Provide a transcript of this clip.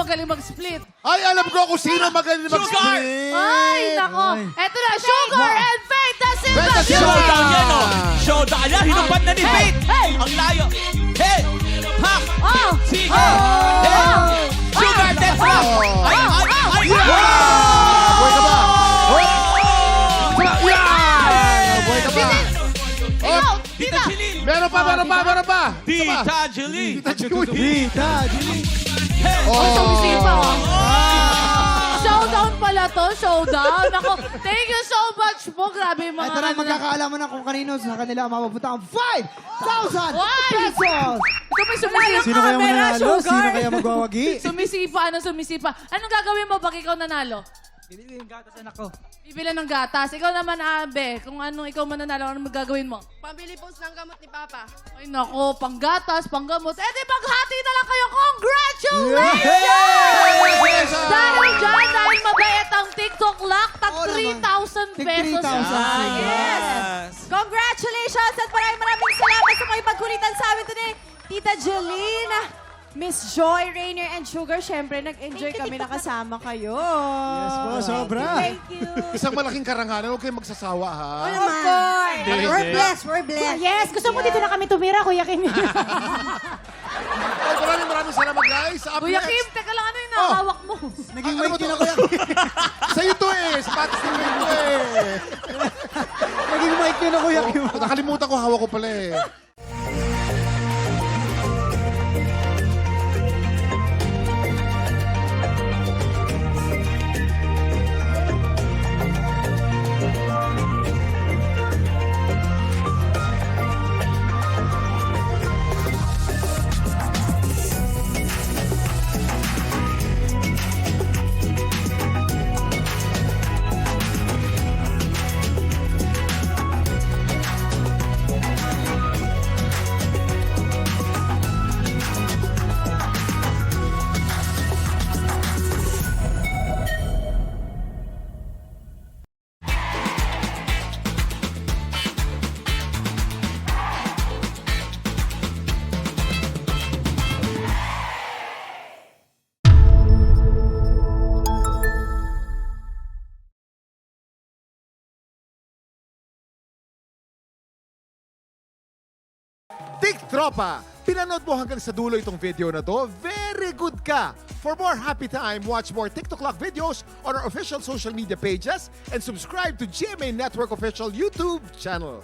magaling mag-split. Ay, alam ko kung sino magaling mag-split. Ay, nako. Eto na, Sugar and Faith da Silva. Faith da Silva. Showdown yan, oh. Showdown yan. Hinumpan na ni Hey, Faith. hey. Ang layo. Hey! Hak! Oh! Sige! Oh! Hey! Oh! Sugar, that's rock! Oh! Ay, ay, ay! Buhay ka ba? Oh! Yeah! Buhay ka ba? Ikaw, Tita Jeline! Meron pa, meron pa, meron pa. Tita Jeline! Tita Jeline. Hey! oh, Oh. sumisipa. Oh! Showdown pala to, showdown. Ako, thank you so much po. Grabe yung mga... Ito na, ano- magkakaalaman na kung kanino sa kanila mapapunta ang 5,000 Why? pesos! Ito may sumisipa. Sino kaya Camera, mananalo? Sugar. Sino kaya magwawagi? Sumisipa, sumisipa. Anong gagawin mo pag ikaw nanalo? Bibili yung gatas anak ko. Bibila ng gatas. Ikaw naman, Abe, kung anong ikaw mananalo, anong magagawin mo? Pambili po ng gamot ni Papa. Ay nako, panggatas, panggamot. Eh di maghati na lang kayo. Congratulations! Yes! Dahil dyan, dahil mabait ang TikTok lock, tag Oo naman. 3,000 Tig pesos. 3,000. Yes! Congratulations at maraming salamat sa mga pagkulitan sa amin today. Tita Jeline, Miss Joy, Rainier, and Sugar. Siyempre, nag-enjoy kami nakasama kayo. Yes po, sobra. Thank you. Isang malaking karangalan. Huwag kayong magsasawa, ha? Of course. We're blessed, we're blessed. Yes, gusto mo dito na kami tumira, Kuya Kim. Ay, maraming salamat, guys. Up Kuya next. Kim, teka lang, ano yung nakahawak mo? Naging Ano mic ba yun to? ako yan. Sa'yo to eh. Sapatos din ito eh. Naging mic yun ako yan. Nakalimutan ko, hawak ko pala eh. Tik Tropa! Pinanood mo hanggang sa dulo itong video na to? Very good ka! For more happy time, watch more TikTok Lock videos on our official social media pages and subscribe to GMA Network official YouTube channel.